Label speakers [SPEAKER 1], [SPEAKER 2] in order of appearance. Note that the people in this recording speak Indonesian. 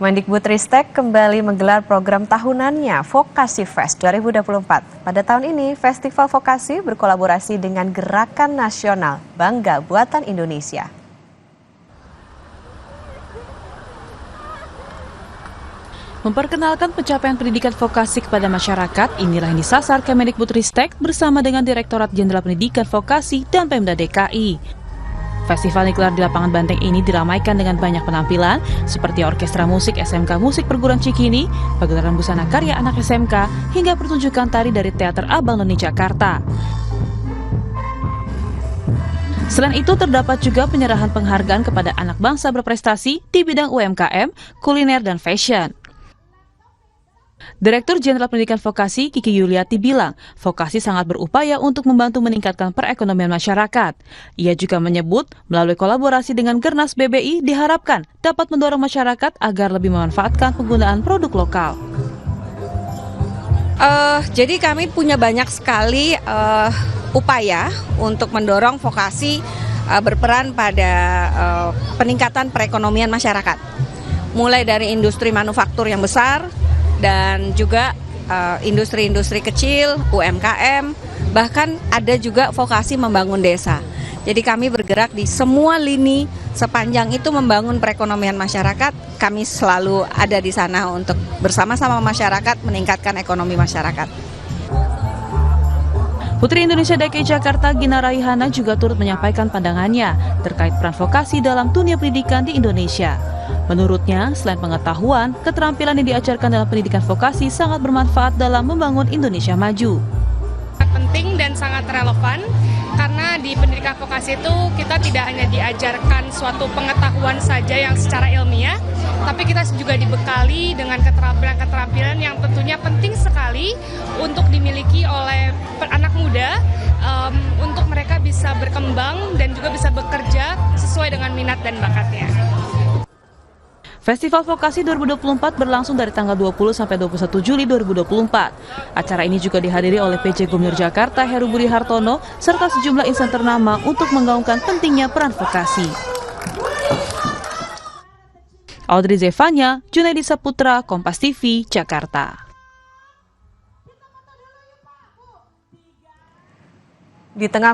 [SPEAKER 1] Kemendikbudristek kembali menggelar program tahunannya Vokasi Fest 2024. Pada tahun ini, Festival Vokasi berkolaborasi dengan Gerakan Nasional Bangga Buatan Indonesia.
[SPEAKER 2] Memperkenalkan pencapaian pendidikan vokasi kepada masyarakat, inilah yang disasar Kemendikbudristek bersama dengan Direktorat Jenderal Pendidikan Vokasi dan Pemda DKI. Festival yang digelar di lapangan Banteng ini diramaikan dengan banyak penampilan seperti orkestra musik SMK Musik Perguruan Cikini, pagelaran busana karya anak SMK, hingga pertunjukan tari dari Teater Abang None Jakarta. Selain itu terdapat juga penyerahan penghargaan kepada anak bangsa berprestasi di bidang UMKM, kuliner, dan fashion. Direktur Jenderal Pendidikan Vokasi Kiki Yuliati bilang, vokasi sangat berupaya untuk membantu meningkatkan perekonomian masyarakat. Ia juga menyebut, melalui kolaborasi dengan Gernas BBI diharapkan dapat mendorong masyarakat agar lebih memanfaatkan penggunaan produk lokal.
[SPEAKER 3] Jadi kami punya banyak sekali upaya untuk mendorong vokasi berperan pada peningkatan perekonomian masyarakat. Mulai dari industri manufaktur yang besar, dan juga industri-industri kecil, UMKM, bahkan ada juga vokasi membangun desa. Jadi kami bergerak di semua lini sepanjang itu membangun perekonomian masyarakat. Kami selalu ada di sana untuk bersama-sama masyarakat meningkatkan ekonomi masyarakat.
[SPEAKER 2] Putri Indonesia DKI Jakarta Gina Raihana juga turut menyampaikan pandangannya terkait peran vokasi dalam dunia pendidikan di Indonesia. Menurutnya, selain pengetahuan, keterampilan yang diajarkan dalam pendidikan vokasi sangat bermanfaat dalam membangun Indonesia maju.
[SPEAKER 4] Penting dan sangat relevan karena di pendidikan vokasi itu kita tidak hanya diajarkan suatu pengetahuan saja yang secara ilmiah, tapi kita juga dibekali dengan keterampilan-keterampilan yang tentunya penting sekali untuk dimiliki oleh anak muda untuk mereka bisa berkembang dan juga bisa bekerja sesuai dengan minat dan bakatnya.
[SPEAKER 2] Festival Vokasi 2024 berlangsung dari tanggal 20 sampai 21 Juli 2024. Acara ini juga dihadiri oleh PJ Gubernur Jakarta Heru Budi Hartono serta sejumlah insan ternama untuk menggaungkan pentingnya peran vokasi. Audrey Zevanya, Junaidi Saputra, Kompas TV, Jakarta.
[SPEAKER 1] Di tengah